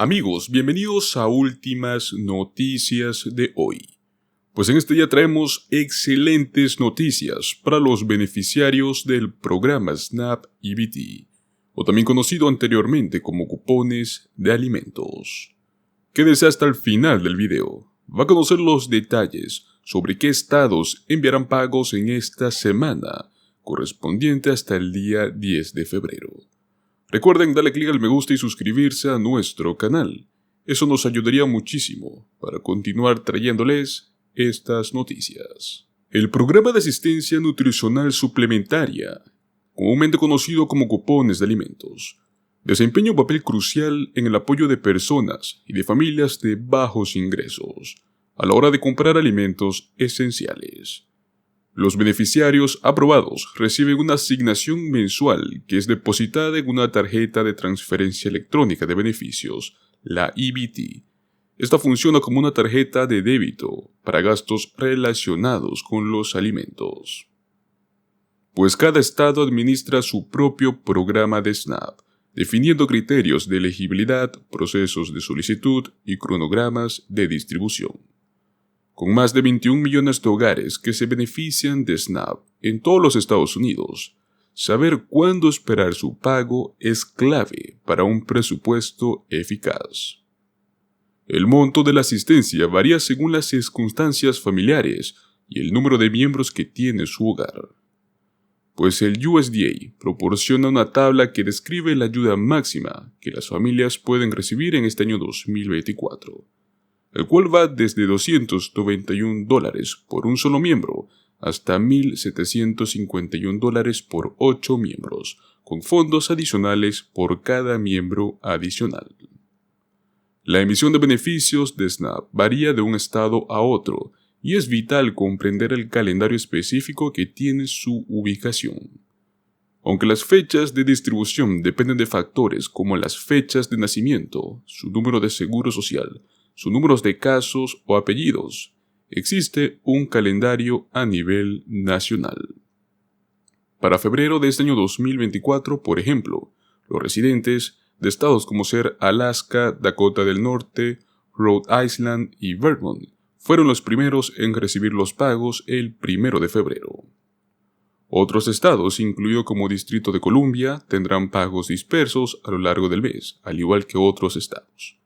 Amigos, bienvenidos a Últimas Noticias de hoy. Pues en este día traemos excelentes noticias para los beneficiarios del programa SNAP EBT, o también conocido anteriormente como cupones de alimentos. Quédese hasta el final del video. Va a conocer los detalles sobre qué estados enviarán pagos en esta semana, correspondiente hasta el día 10 de febrero. Recuerden darle clic al me gusta y suscribirse a nuestro canal. Eso nos ayudaría muchísimo para continuar trayéndoles estas noticias. El programa de asistencia nutricional suplementaria, comúnmente conocido como cupones de alimentos, desempeña un papel crucial en el apoyo de personas y de familias de bajos ingresos a la hora de comprar alimentos esenciales. Los beneficiarios aprobados reciben una asignación mensual que es depositada en una tarjeta de transferencia electrónica de beneficios, la EBT. Esta funciona como una tarjeta de débito para gastos relacionados con los alimentos. Pues cada estado administra su propio programa de SNAP, definiendo criterios de elegibilidad, procesos de solicitud y cronogramas de distribución. Con más de 21 millones de hogares que se benefician de SNAP en todos los Estados Unidos, saber cuándo esperar su pago es clave para un presupuesto eficaz. El monto de la asistencia varía según las circunstancias familiares y el número de miembros que tiene su hogar. Pues el USDA proporciona una tabla que describe la ayuda máxima que las familias pueden recibir en este año 2024. El cual va desde $291 por un solo miembro hasta $1,751 por 8 miembros, con fondos adicionales por cada miembro adicional. La emisión de beneficios de SNAP varía de un estado a otro y es vital comprender el calendario específico que tiene su ubicación. Aunque las fechas de distribución dependen de factores como las fechas de nacimiento, su número de seguro social, sus números de casos o apellidos, existe un calendario a nivel nacional. Para febrero de este año 2024, por ejemplo, los residentes de estados como ser Alaska, Dakota del Norte, Rhode Island y Vermont fueron los primeros en recibir los pagos el 1 de febrero. Otros estados, incluido como Distrito de Columbia, tendrán pagos dispersos a lo largo del mes, al igual que otros estados.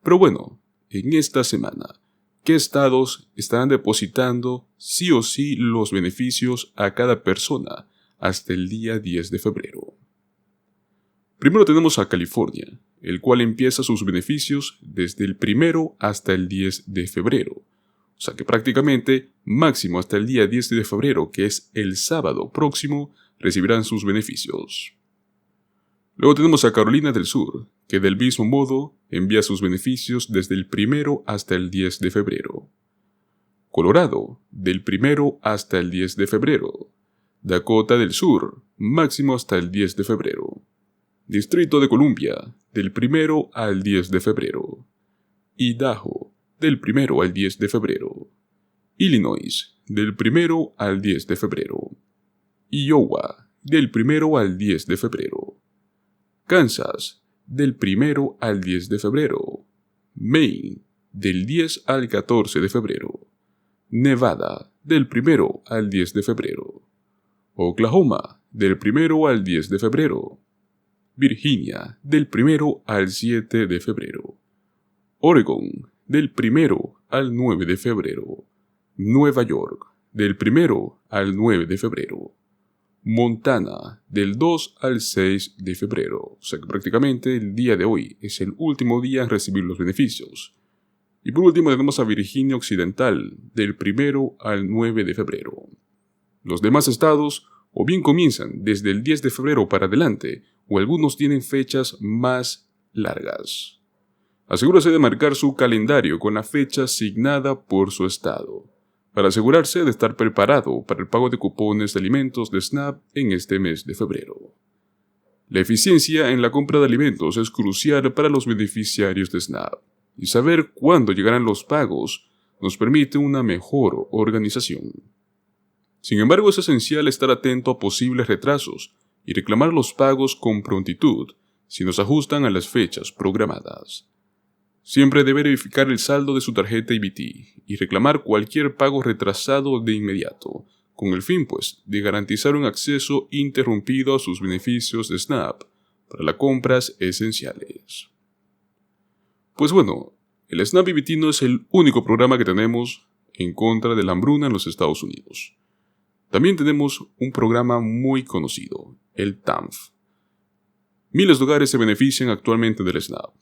Pero bueno, en esta semana, ¿qué estados estarán depositando sí o sí los beneficios a cada persona hasta el día 10 de febrero? Primero tenemos a California, el cual empieza sus beneficios desde el 1 hasta el 10 de febrero. O sea que prácticamente máximo hasta el día 10 de febrero, que es el sábado próximo, recibirán sus beneficios. Luego tenemos a Carolina del Sur, que del mismo modo envía sus beneficios desde el 1 hasta el 10 de febrero. Colorado, del 1 hasta el 10 de febrero. Dakota del Sur, máximo hasta el 10 de febrero. Distrito de Columbia, del 1 al 10 de febrero. Idaho, del 1 al 10 de febrero. Illinois, del 1 al 10 de febrero. Iowa, del 1 al 10 de febrero. Kansas, del 1 al 10 de febrero. Maine, del 10 al 14 de febrero. Nevada, del 1 al 10 de febrero. Oklahoma, del 1 al 10 de febrero. Virginia, del 1 al 7 de febrero. Oregon, del 1 al 9 de febrero. Nueva York, del 1 al 9 de febrero. Montana, del 2 al 6 de febrero. O sea que prácticamente el día de hoy es el último día en recibir los beneficios. Y por último tenemos a Virginia Occidental, del 1 al 9 de febrero. Los demás estados o bien comienzan desde el 10 de febrero para adelante, o algunos tienen fechas más largas. Asegúrese de marcar su calendario con la fecha asignada por su estado, para asegurarse de estar preparado para el pago de cupones de alimentos de SNAP en este mes de febrero. La eficiencia en la compra de alimentos es crucial para los beneficiarios de SNAP, y saber cuándo llegarán los pagos nos permite una mejor organización. Sin embargo, es esencial estar atento a posibles retrasos y reclamar los pagos con prontitud si nos ajustan a las fechas programadas. Siempre debe verificar el saldo de su tarjeta EBT y reclamar cualquier pago retrasado de inmediato, con el fin, pues, de garantizar un acceso interrumpido a sus beneficios de SNAP para las compras esenciales. Pues bueno, el SNAP EBT no es el único programa que tenemos en contra de la hambruna en los Estados Unidos. También tenemos un programa muy conocido, el TANF. Miles de hogares se benefician actualmente del SNAP.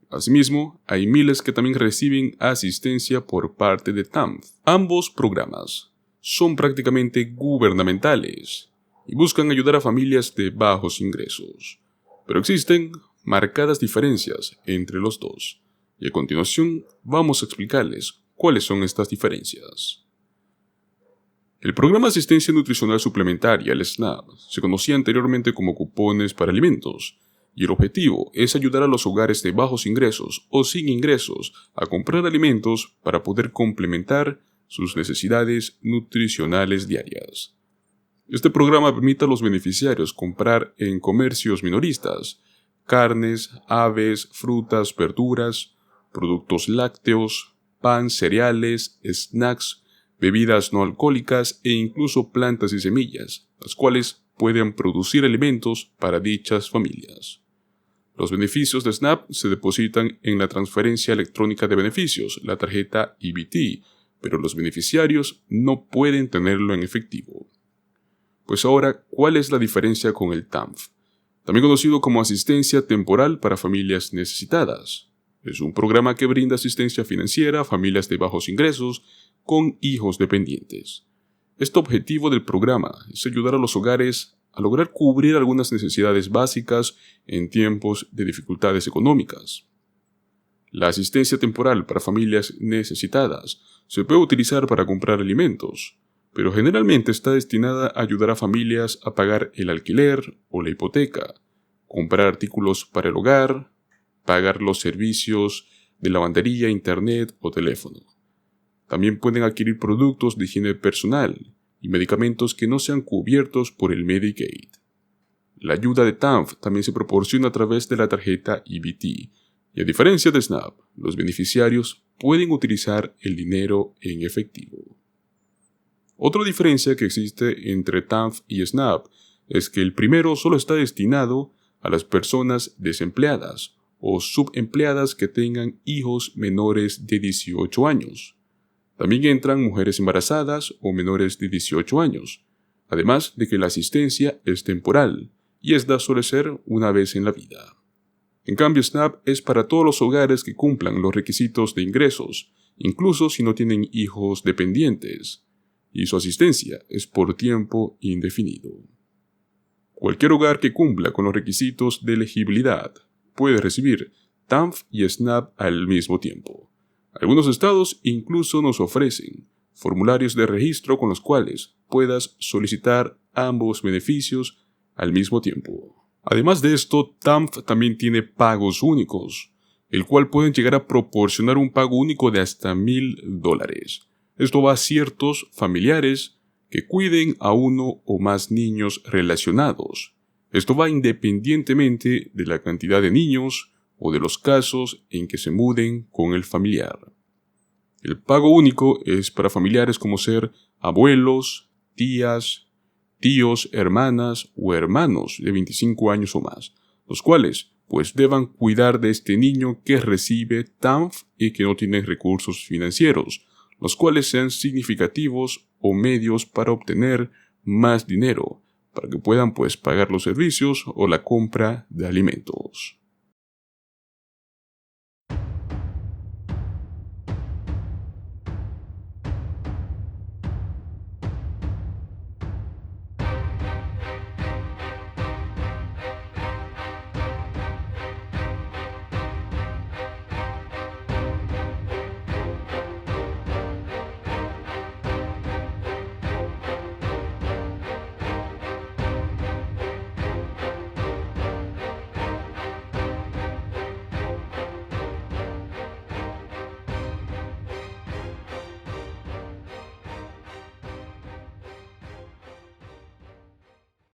Asimismo, hay miles que también reciben asistencia por parte de TANF. Ambos programas son prácticamente gubernamentales y buscan ayudar a familias de bajos ingresos. Pero existen marcadas diferencias entre los dos, y a continuación vamos a explicarles cuáles son estas diferencias. El Programa de Asistencia Nutricional Suplementaria, el SNAP, se conocía anteriormente como cupones para alimentos, y el objetivo es ayudar a los hogares de bajos ingresos o sin ingresos a comprar alimentos para poder complementar sus necesidades nutricionales diarias. Este programa permite a los beneficiarios comprar en comercios minoristas carnes, aves, frutas, verduras, productos lácteos, pan, cereales, snacks, bebidas no alcohólicas e incluso plantas y semillas, las cuales pueden producir alimentos para dichas familias. Los beneficios de SNAP se depositan en la transferencia electrónica de beneficios, la tarjeta EBT, pero los beneficiarios no pueden tenerlo en efectivo. Pues ahora, ¿cuál es la diferencia con el TANF? También conocido como Asistencia Temporal para Familias Necesitadas. Es un programa que brinda asistencia financiera a familias de bajos ingresos con hijos dependientes. Este objetivo del programa es ayudar a los hogares a lograr cubrir algunas necesidades básicas en tiempos de dificultades económicas. La asistencia temporal para familias necesitadas se puede utilizar para comprar alimentos, pero generalmente está destinada a ayudar a familias a pagar el alquiler o la hipoteca, comprar artículos para el hogar, pagar los servicios de lavandería, internet o teléfono. También pueden adquirir productos de higiene personal y medicamentos que no sean cubiertos por el Medicaid. La ayuda de TANF también se proporciona a través de la tarjeta EBT, y a diferencia de SNAP, los beneficiarios pueden utilizar el dinero en efectivo. Otra diferencia que existe entre TANF y SNAP es que el primero solo está destinado a las personas desempleadas o subempleadas que tengan hijos menores de 18 años. También entran mujeres embarazadas o menores de 18 años, además de que la asistencia es temporal y esta suele ser una vez en la vida. En cambio, SNAP es para todos los hogares que cumplan los requisitos de ingresos, incluso si no tienen hijos dependientes, y su asistencia es por tiempo indefinido. Cualquier hogar que cumpla con los requisitos de elegibilidad puede recibir TANF y SNAP al mismo tiempo. Algunos estados incluso nos ofrecen formularios de registro con los cuales puedas solicitar ambos beneficios al mismo tiempo. Además de esto, TANF también tiene pagos únicos, el cual pueden llegar a proporcionar un pago único de hasta $1,000. Esto va a ciertos familiares que cuiden a uno o más niños relacionados. Esto va independientemente de la cantidad de niños o de los casos en que se muden con el familiar. El pago único es para familiares como ser abuelos, tías, tíos, hermanas o hermanos de 25 años o más, los cuales pues deban cuidar de este niño que recibe TANF y que no tiene recursos financieros, los cuales sean significativos o medios para obtener más dinero, para que puedan pues pagar los servicios o la compra de alimentos.